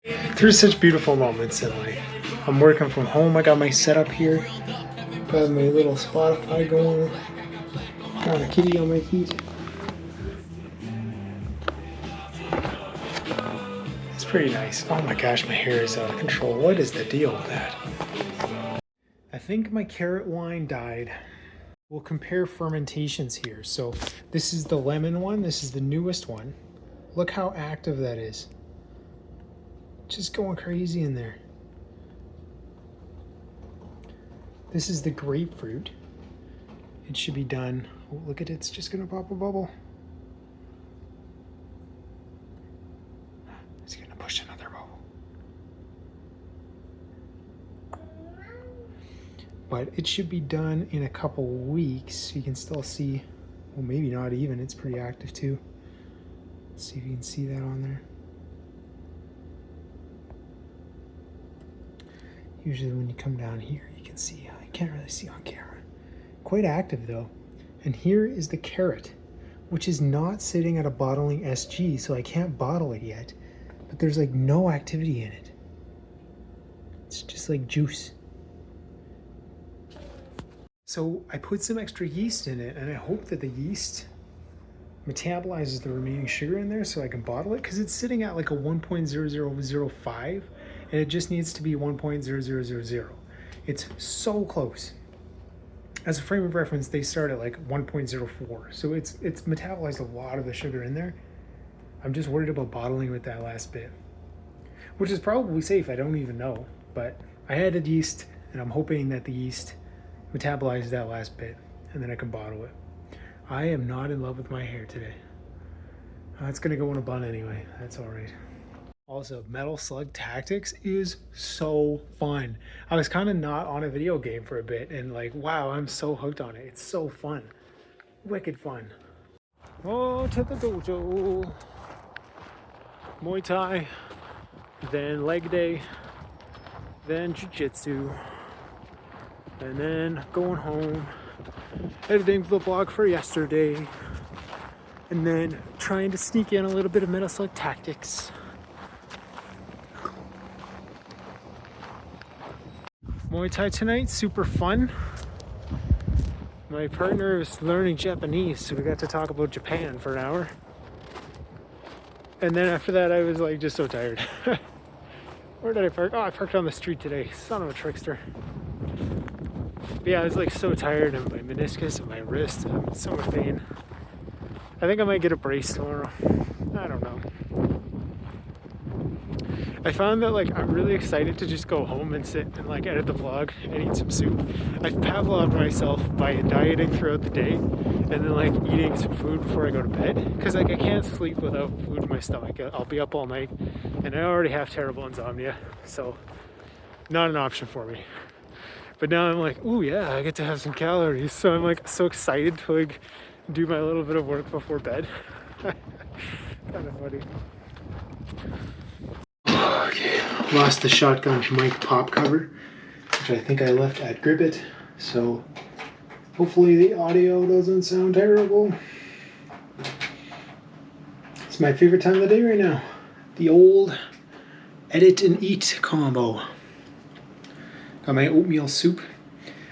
There's such beautiful moments in life. I'm working from home. I got my setup here. Got my little Spotify going. Got a kitty on my feet. It's pretty nice. Oh my gosh, my hair is out of control. What is the deal with that? I think my carrot wine died. We'll compare fermentations here. So this is the lemon one. This is the newest one. Look how active that is. Just going crazy in there. This is the grapefruit. It should be done. Oh, look at it. It's just going to pop a bubble. It's going to push another bubble. But it should be done in a couple weeks. You can still see, well, maybe not even. It's pretty active too. Let's see if you can see that on there. Usually when you come down here, you can see. I can't really see on camera. Quite active though. And here is the carrot, which is not sitting at a bottling SG, so I can't bottle it yet. But there's like no activity in it. It's just like juice. So I put some extra yeast in it, and I hope that the yeast metabolizes the remaining sugar in there so I can bottle it, because it's sitting at like a 1.0005 and it just needs to be 1.0000. It's so close. As a frame of reference, they start at like 1.04, so it's metabolized a lot of the sugar in there. I'm just worried about bottling with that last bit, which is probably safe. I don't even know, but I added yeast, and I'm hoping that the yeast metabolizes that last bit, and then I can bottle it. I am not in love with my hair today. It's gonna go in a bun anyway. That's all right. Also, Metal Slug Tactics is so fun. I was kind of not on a video game for a bit, and like, wow, I'm so hooked on it. It's so fun. Wicked fun. Oh, to the dojo. Muay Thai, then leg day, then jiu-jitsu, and then going home, editing the vlog for yesterday, and then trying to sneak in a little bit of Metal Slug Tactics. Muay Thai tonight, super fun. My partner is learning Japanese, so we got to talk about Japan for an hour. And then after that, I was like just so tired. Where did I park? Oh, I parked on the street today. Son of a trickster. But yeah, I was like so tired of my meniscus and my wrist. I'm in so much pain. I think I might get a brace tomorrow. I don't know. I found that like I'm really excited to just go home and sit and like edit the vlog and eat some soup. I've Pavloved myself by dieting throughout the day and then like eating some food before I go to bed, because like I can't sleep without food in my stomach. I'll be up all night, and I already have terrible insomnia, so not an option for me. But now I'm like, ooh yeah, I get to have some calories, so I'm like so excited to like do my little bit of work before bed. Kind of funny. Okay, lost the shotgun mic pop cover, which I think I left at Gribbit, so hopefully the audio doesn't sound terrible. It's my favorite time of the day right now. The old edit and eat combo. Got my oatmeal soup.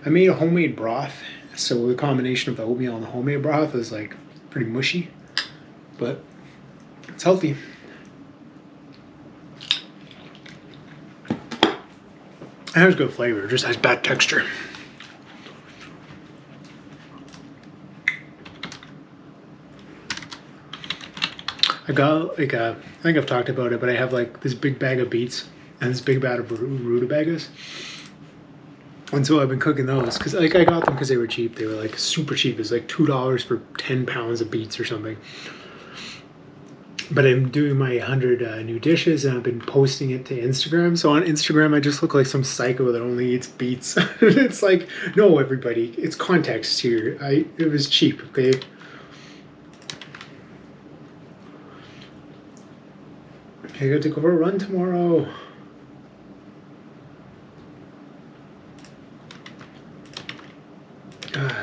I made a homemade broth, so the combination of the oatmeal and the homemade broth is like pretty mushy, but it's healthy. It has good flavor, it just has bad texture. I got like I think I've talked about it, but I have like this big bag of beets and this big bag of rutabagas. And so I've been cooking those because like I got them because they were cheap. They were like super cheap. It was like $2 for 10 pounds of beets or something. But I'm doing my 100 new dishes, and I've been posting it to Instagram. So on Instagram, I just look like some psycho that only eats beets. It's like, no, everybody, it's context here. It was cheap, okay? I got to go for a run tomorrow.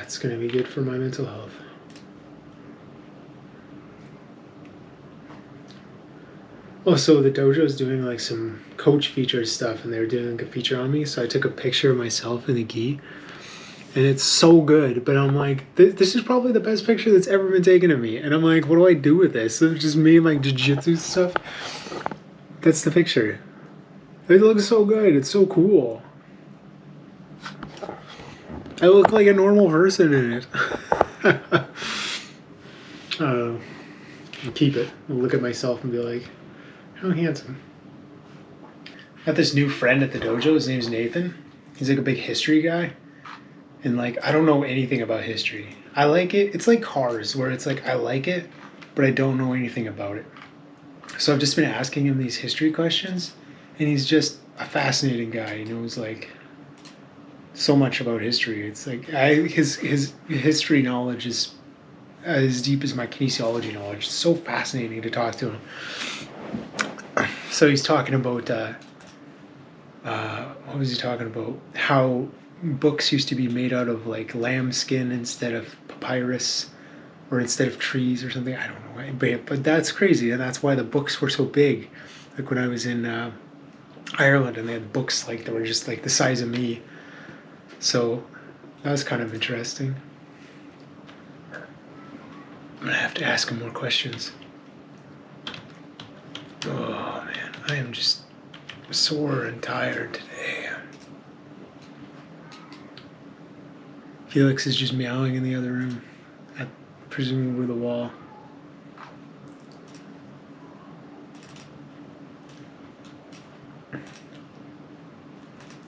It's gonna be good for my mental health. Oh, so the dojo's doing like some coach feature stuff, and they were doing a feature on me. So I took a picture of myself in the gi, and it's so good. But I'm like, this is probably the best picture that's ever been taken of me. And I'm like, what do I do with this? So it's just me and like jiu-jitsu stuff. That's the picture. It looks so good. It's so cool. I look like a normal person in it. I'll keep it. I'll look at myself and be like, how handsome. Got this new friend at the dojo. His name's Nathan. He's like a big history guy. And like, I don't know anything about history. I like it. It's like cars, where it's like, I like it, but I don't know anything about it. So I've just been asking him these history questions, and he's just a fascinating guy. He knows like so much about history. It's like his history knowledge is as deep as my kinesiology knowledge. It's so fascinating to talk to him. So he's talking about what was he talking about? How books used to be made out of like lamb skin instead of papyrus, or instead of trees or something. I don't know, but that's crazy, and that's why the books were so big. Like when I was in Ireland, and they had books like that were just like the size of me. So that was kind of interesting. I'm gonna have to ask him more questions. Oh man, I am just sore and tired today. Felix is just meowing in the other room, at presumably the wall.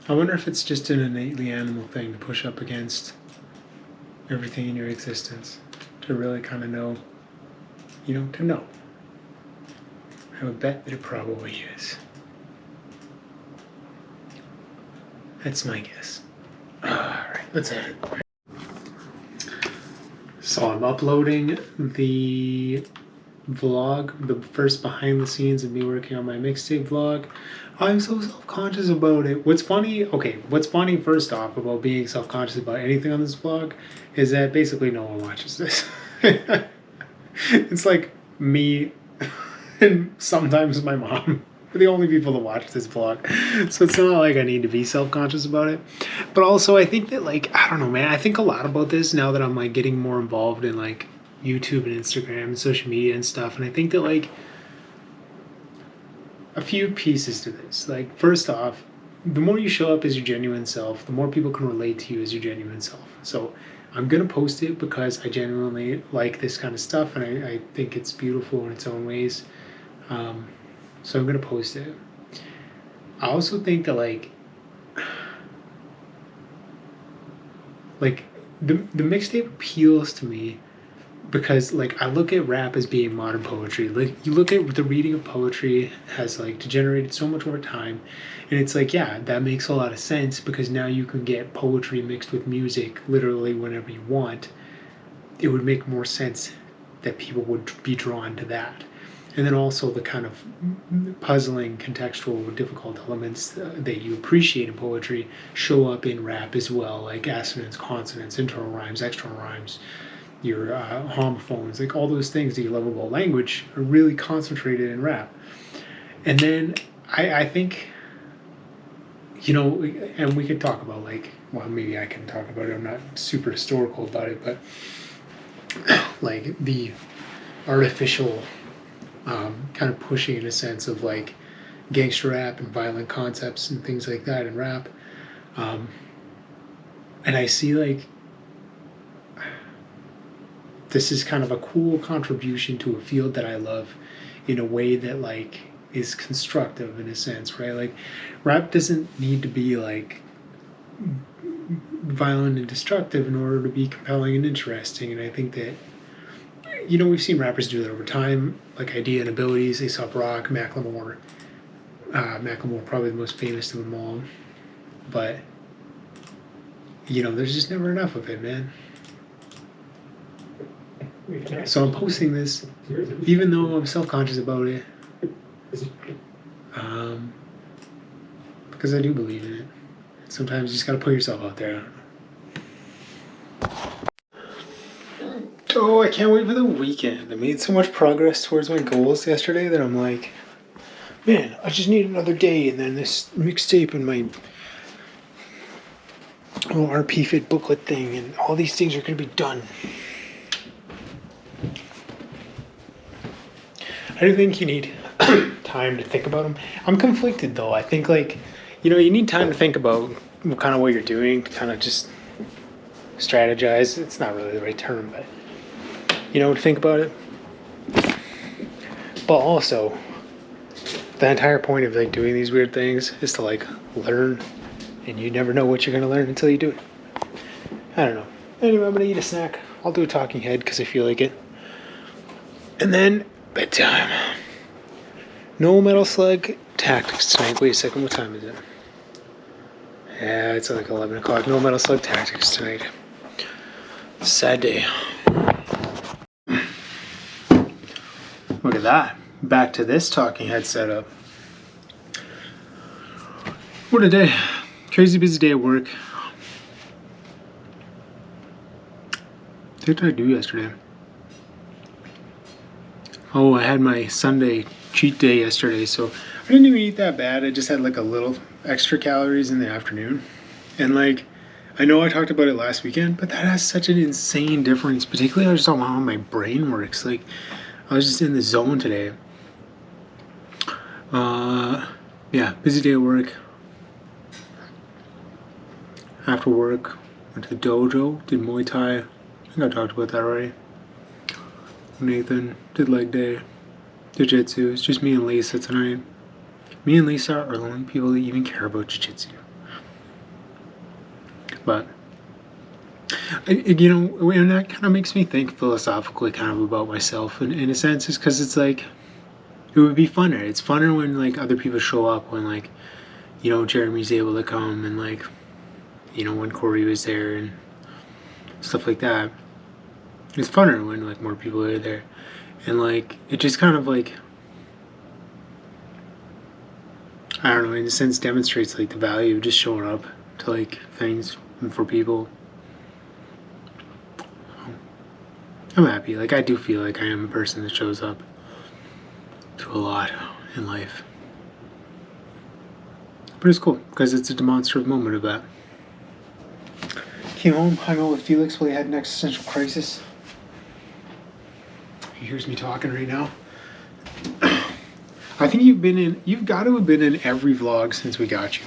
I wonder if it's just an innately animal thing to push up against everything in your existence, to really kind of know, to know. I would bet that it probably is. That's my guess. Alright, let's edit. So I'm uploading the vlog, the first behind the scenes of me working on my mixtape vlog. I'm so self-conscious about it. What's funny first off about being self-conscious about anything on this vlog is that basically no one watches this. It's like me and sometimes my mom are the only people that watch this vlog. So it's not like I need to be self-conscious about it. But also I think that like, I don't know, man, I think a lot about this now that I'm like getting more involved in like YouTube and Instagram and social media and stuff. And I think that like a few pieces to this. Like first off, the more you show up as your genuine self, the more people can relate to you as your genuine self. So I'm gonna post it because I genuinely like this kind of stuff, and I think it's beautiful in its own ways. So I'm gonna post it. I also think that like the mixtape appeals to me because like I look at rap as being modern poetry. Like you look at the reading of poetry has like degenerated so much over time, and it's like, yeah, that makes a lot of sense because now you can get poetry mixed with music literally whenever you want. It would make more sense that people would be drawn to that. And then also the kind of puzzling, contextual, difficult elements that you appreciate in poetry show up in rap as well, like assonance, consonants, internal rhymes, external rhymes, your homophones, like all those things that you love about language are really concentrated in rap. And then I think, and we could talk about like, well, maybe I can talk about it. I'm not super historical about it, but like the artificial kind of pushing in a sense of like gangster rap and violent concepts and things like that in rap. And I see like this is kind of a cool contribution to a field that I love in a way that like is constructive in a sense, right? Like rap doesn't need to be like violent and destructive in order to be compelling and interesting. And I think that we've seen rappers do that over time, like Idea and Abilities, Aesop Rock, Macklemore. Macklemore probably the most famous of them all. But, there's just never enough of it, man. So I'm posting this, even though I'm self-conscious about it, because I do believe in it. Sometimes you just gotta put yourself out there. Oh, I can't wait for the weekend. I made so much progress towards my goals yesterday that I'm like, man, I just need another day, and then this mixtape and my little RP Fit booklet thing, and all these things are going to be done. I don't think you need time to think about them. I'm conflicted though. I think like, you know, you need time to think about kind of what you're doing, to kind of just strategize. It's not really the right term, but you know, to think about it. But also, the entire point of like doing these weird things is to like learn, and you never know what you're gonna learn until you do it. I don't know. Anyway, I'm gonna eat a snack. I'll do a talking head because I feel like it. And then bedtime. No Metal Slug Tactics tonight. Wait a second, what time is it? Yeah, it's like 11 o'clock. No Metal Slug Tactics tonight. Sad day. Look at that. Back to this talking head setup. What a day. Crazy busy day at work. What did I do yesterday? Oh, I had my Sunday cheat day yesterday, so I didn't even eat that bad. I just had like a little extra calories in the afternoon. And like, I know I talked about it last weekend, but that has such an insane difference, particularly just on how my brain works. Like, I was just in the zone today. Yeah, busy day at work. After work, went to the dojo, did Muay Thai. I think I talked about that already. Nathan did leg day, jiu-jitsu. It's just me and Lisa tonight. Me and Lisa are the only people that even care about jiu-jitsu. But, you know, and that kind of makes me think philosophically kind of about myself in a sense, is because it's like, it would be funner. It's funner when like other people show up, when like, you know, Jeremy's able to come, and like, you know, when Corey was there and stuff like that. It's funner when like more people are there, and like it just kind of like, I don't know, in a sense demonstrates like the value of just showing up to like things and for people. I'm happy. Like, I do feel like I am a person that shows up to a lot in life, but it's cool because it's a demonstrative moment of that. Came home, hung out with Felix while he had an existential crisis. He hears me talking right now. I think you've got to have been in every vlog since we got you.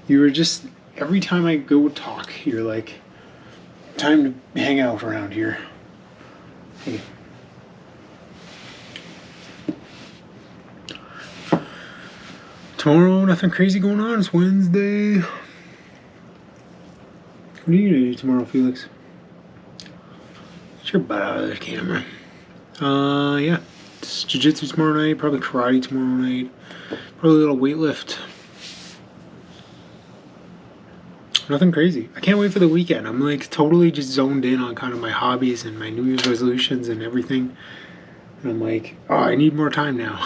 You were just, every time I go talk, you're like, time to hang out around here. Hey. Tomorrow, nothing crazy going on. It's Wednesday. What are you gonna do tomorrow, Felix? Get your butt out of the camera. Yeah. It's jiu-jitsu tomorrow night, probably karate tomorrow night, probably a little weightlift. Nothing crazy. I can't wait for the weekend. I'm like totally just zoned in on kind of my hobbies and my New Year's resolutions and everything. And I'm like, oh, I need more time now.